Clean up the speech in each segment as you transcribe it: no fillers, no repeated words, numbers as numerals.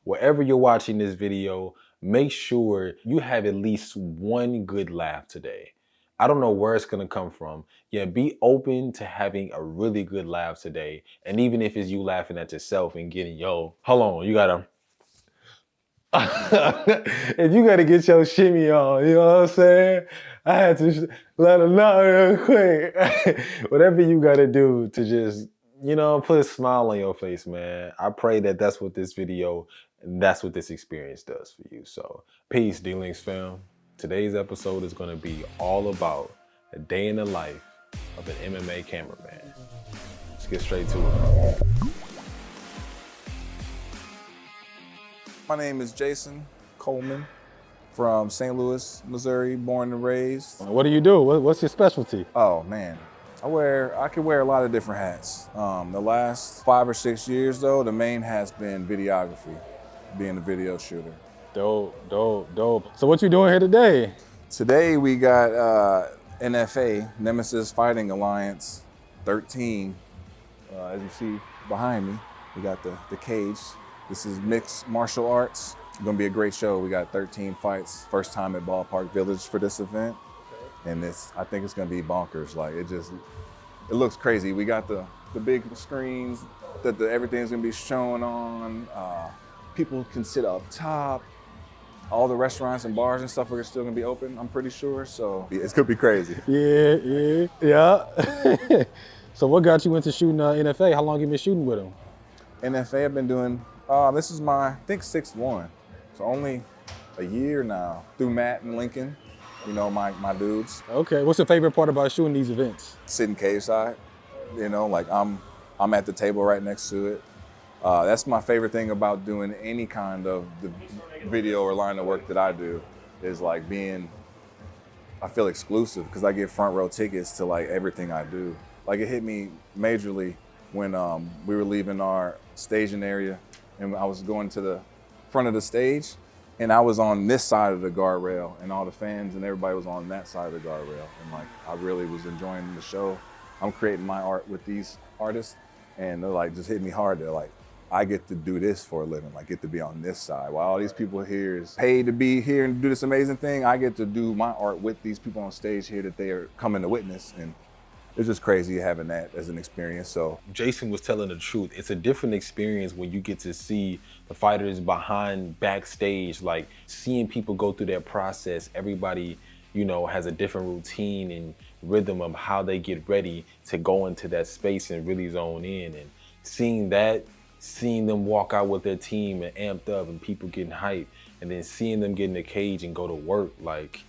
wherever you're watching this video, make sure you have at least one good laugh today. I don't know where it's gonna come from. Yeah, be open to having a really good laugh today. And even if it's you laughing at yourself and getting, hold on, you gotta, if you gotta get your shimmy on, you know what I'm saying? I had to let her know real quick. Whatever you gotta do to just, put a smile on your face, man. I pray that that's what this video, that's what this experience does for you. So, peace, D-Links fam. Today's episode is gonna be all about a day in the life of an MMA cameraman. Let's get straight to it. My name is Jason Coleman from St. Louis, Missouri, born and raised. What do you do? What's your specialty? Oh man, I can wear a lot of different hats. The last 5 or 6 years though, the main has been videography, being a video shooter. Dope. So what you doing here today? Today we got NFA, Nemesis Fighting Alliance 13. As you see behind me, we got the cage. This is mixed martial arts. It's gonna be a great show. We got 13 fights. First time at Ballpark Village for this event. And I think it's gonna be bonkers. Like it looks crazy. We got the big screens that everything's gonna be shown on. People can sit up top. All the restaurants and bars and stuff are still gonna be open, I'm pretty sure. So it's gonna be crazy. Yeah. So what got you into shooting NFA? How long you been shooting with them? NFA I've been doing, this is my, I think 6th one. So only a year now. Through Matt and Lincoln, my dudes. Okay, what's your favorite part about shooting these events? Sitting cage side, like I'm at the table right next to it. That's my favorite thing about doing any kind of the video or line of work that I do is like I feel exclusive because I get front row tickets to like everything I do. Like it hit me majorly when we were leaving our staging area and I was going to the front of the stage and I was on this side of the guardrail and all the fans and everybody was on that side of the guardrail. And like, I really was enjoying the show. I'm creating my art with these artists and they're like, just hit me hard. They're like, I get to do this for a living, like get to be on this side. While all these people here is paid to be here and do this amazing thing, I get to do my art with these people on stage here that they are coming to witness. And it's just crazy having that as an experience. So Jason was telling the truth. It's a different experience when you get to see the fighters behind backstage, like seeing people go through that process. Everybody, has a different routine and rhythm of how they get ready to go into that space and really zone in. And seeing them walk out with their team and amped up and people getting hyped, and then seeing them get in the cage and go to work, like,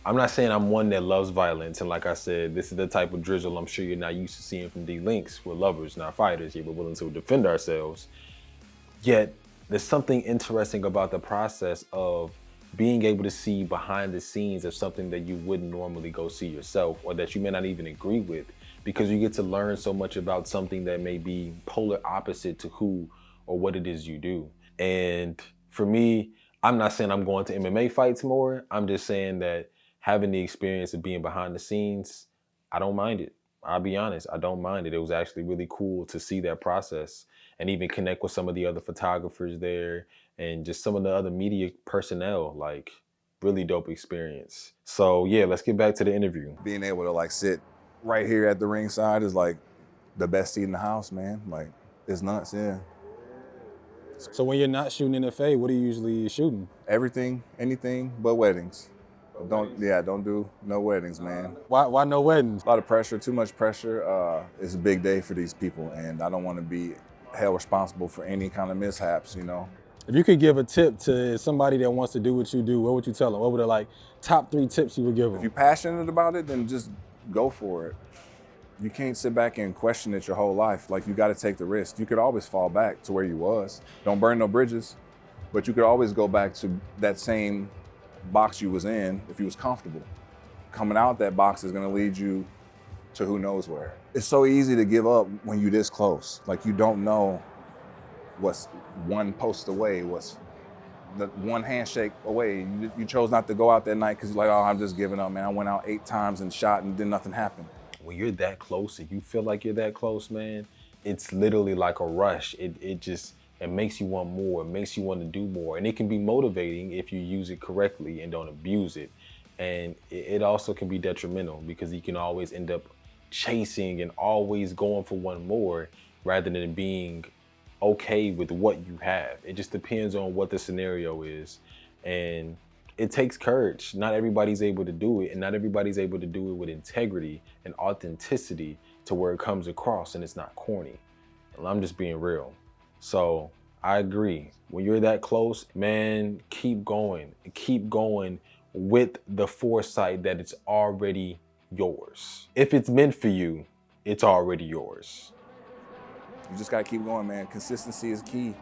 I'm not saying I'm one that loves violence, and like I said, this is the type of drizzle I'm sure you're not used to seeing from D-Links. We're lovers, not fighters, yet we're willing to defend ourselves. Yet, there's something interesting about the process of being able to see behind the scenes of something that you wouldn't normally go see yourself, or that you may not even agree with, because you get to learn so much about something that may be polar opposite to who or what it is you do. And for me, I'm not saying I'm going to MMA fights more. I'm just saying that having the experience of being behind the scenes, I don't mind it. I'll be honest, I don't mind it. It was actually really cool to see that process and even connect with some of the other photographers there and just some of the other media personnel, like really dope experience. So yeah, let's get back to the interview. Being able to like sit right here at the ringside is like the best seat in the house, man. Like it's nuts, yeah. So when you're not shooting NFA, what are you usually shooting? Everything, anything but weddings. Don't do no weddings, man. Why no weddings? A lot of pressure, too much pressure. It's a big day for these people and I don't want to be held responsible for any kind of mishaps, If you could give a tip to somebody that wants to do what you do, what would you tell them? What were the top 3 tips you would give them? If you're passionate about it, then just go for it. You can't sit back and question it your whole life. Like you got to take the risk. You could always fall back to where you was. Don't burn no bridges, but you could always go back to that same box you was in if you was comfortable. Coming out that box is gonna lead you to who knows where. It's so easy to give up when you're this close. Like you don't know what's one post away, what's the one handshake away. You chose not to go out that night because you're like, oh, I'm just giving up, man. I went out 8 times and shot and then nothing happened. When you're that close and you feel like you're that close, man, it's literally like a rush. It and makes you want more, makes you want to do more. And it can be motivating if you use it correctly and don't abuse it. And it also can be detrimental because you can always end up chasing and always going for one more rather than being okay with what you have. It just depends on what the scenario is. And it takes courage. Not everybody's able to do it, and not everybody's able to do it with integrity and authenticity to where it comes across and it's not corny. And I'm just being real. So I agree. When you're that close, man, keep going. Keep going with the foresight that it's already yours. If it's meant for you, it's already yours. You just gotta keep going, man. Consistency is key.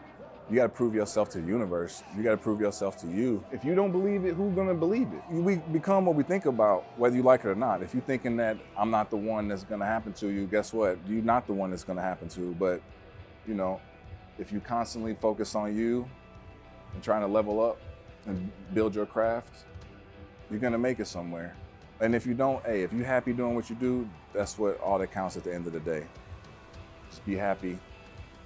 You gotta prove yourself to the universe. You gotta prove yourself to you. If you don't believe it, who's gonna believe it? We become what we think about, whether you like it or not. If you're thinking that I'm not the one that's gonna happen to you, guess what? You're not the one that's gonna happen to. But, you know, if you constantly focus on you and trying to level up and build your craft, you're gonna make it somewhere. And if you don't, hey, if you're happy doing what you do, that's what all that counts at the end of the day. Just be happy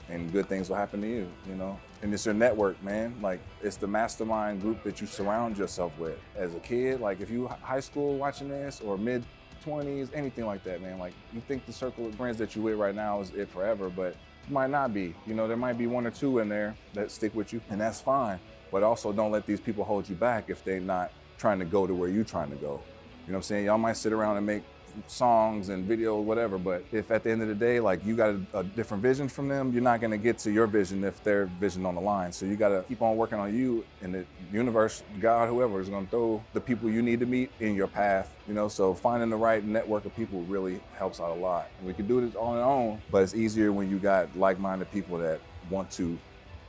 and good things will happen to you, you know? And it's your network, man. Like, it's the mastermind group that you surround yourself with. As a kid, like if you high school watching this or mid-20s, anything like that, man, like you think the circle of friends that you with right now is it forever, but it might not be. You know, there might be one or two in there that stick with you, and that's fine. But also don't let these people hold you back if they're not trying to go to where you're trying to go. You know what I'm saying? Y'all might sit around and make songs and videos, whatever, but if at the end of the day, like you got a different vision from them, you're not gonna get to your vision if their vision on the line. So you gotta keep on working on you, and the universe, God, whoever is gonna throw the people you need to meet in your path, you know? So finding the right network of people really helps out a lot. We can do this on our own, but it's easier when you got like-minded people that want to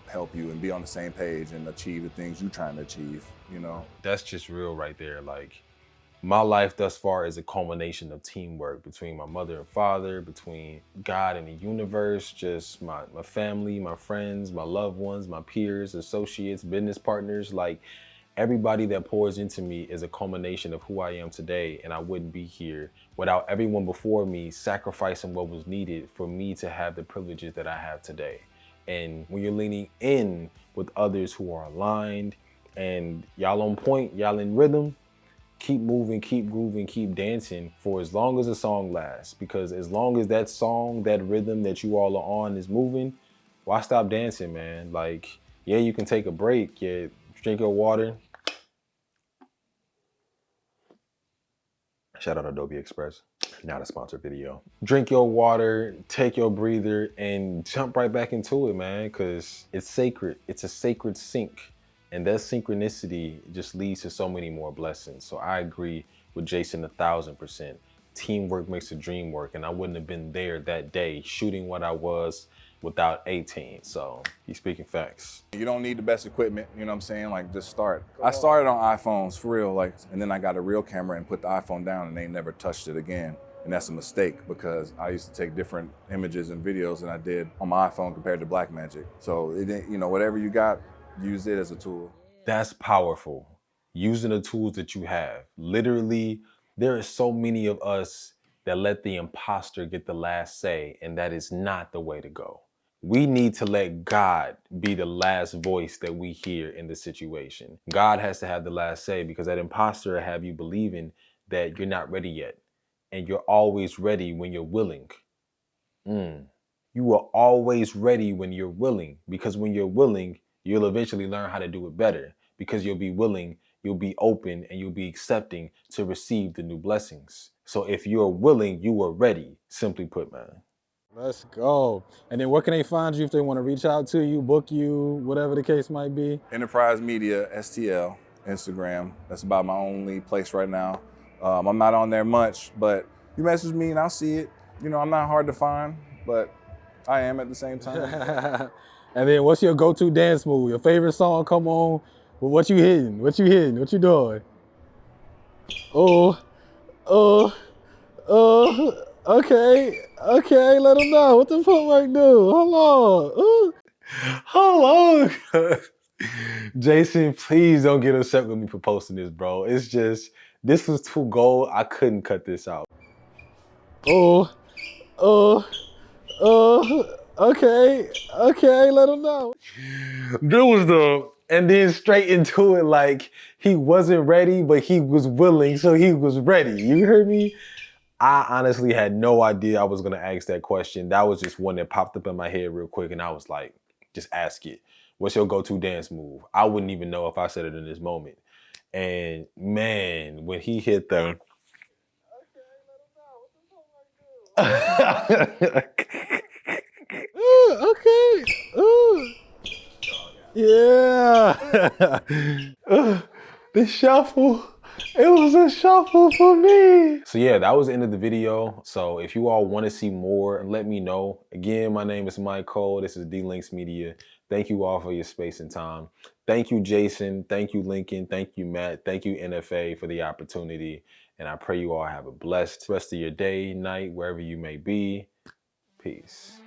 help you and be on the same page and achieve the things you're trying to achieve, you know? That's just real right there. Like, my life thus far is a culmination of teamwork between my mother and father, between God and the universe, just my family, my friends, my loved ones, my peers, associates, business partners. Like, everybody that pours into me is a culmination of who I am today, and I wouldn't be here without everyone before me sacrificing what was needed for me to have the privileges that I have today. And when you're leaning in with others who are aligned and y'all on point, y'all in rhythm, keep moving, keep grooving, keep dancing for as long as the song lasts. Because as long as that song, that rhythm that you all are on is moving, why stop dancing, man? Like, yeah, you can take a break, yeah, drink your water. Shout out Adobe Express, not a sponsored video. Drink your water, take your breather, and jump right back into it, man, because it's sacred. It's a sacred sync. And that synchronicity just leads to so many more blessings. So I agree with Jason 1,000%. Teamwork makes the dream work. And I wouldn't have been there that day shooting what I was without 18. So he's speaking facts. You don't need the best equipment, you know what I'm saying? Like, just start. I started on iPhones for real, like, and then I got a real camera and put the iPhone down and they never touched it again. And that's a mistake because I used to take different images and videos than I did on my iPhone compared to Blackmagic. So, you know, whatever you got, use it as a tool. That's powerful. Using the tools that you have. Literally, there are so many of us that let the imposter get the last say, and that is not the way to go. We need to let God be the last voice that we hear in the situation. God has to have the last say because that imposter will have you believing that you're not ready yet. And you're always ready when you're willing. You are always ready when you're willing, because when you're willing, you'll eventually learn how to do it better because you'll be willing, you'll be open, and you'll be accepting to receive the new blessings. So if you're willing, you are ready, simply put, man. Let's go. And then where can they find you if they want to reach out to you, book you, whatever the case might be? Enterprise Media, STL, Instagram. That's about my only place right now. I'm not on there much, but you message me and I'll see it. You know, I'm not hard to find, but I am at the same time. And then what's your go-to dance move? Your favorite song, come on. Well, what you hitting? What you hitting? What you doing? Okay, let them know. What the footwork do? Hold on. Jason, please don't get upset with me for posting this, bro. It's just, this was too gold. I couldn't cut this out. Okay, let him know. There was and then straight into it, like he wasn't ready, but he was willing, so he was ready. You heard me? I honestly had no idea I was gonna ask that question. That was just one that popped up in my head real quick, and I was like, just ask it. What's your go-to dance move? I wouldn't even know if I said it in this moment. And man, when he hit the Ooh, okay. Ooh. Yeah. the shuffle. It was a shuffle for me. So yeah, that was the end of the video. So if you all want to see more, let me know. Again, my name is MYCOL. This is D-Links Media. Thank you all for your space and time. Thank you, Jason. Thank you, Lincoln. Thank you, Matt. Thank you, NFA, for the opportunity. And I pray you all have a blessed rest of your day, night, wherever you may be. Peace.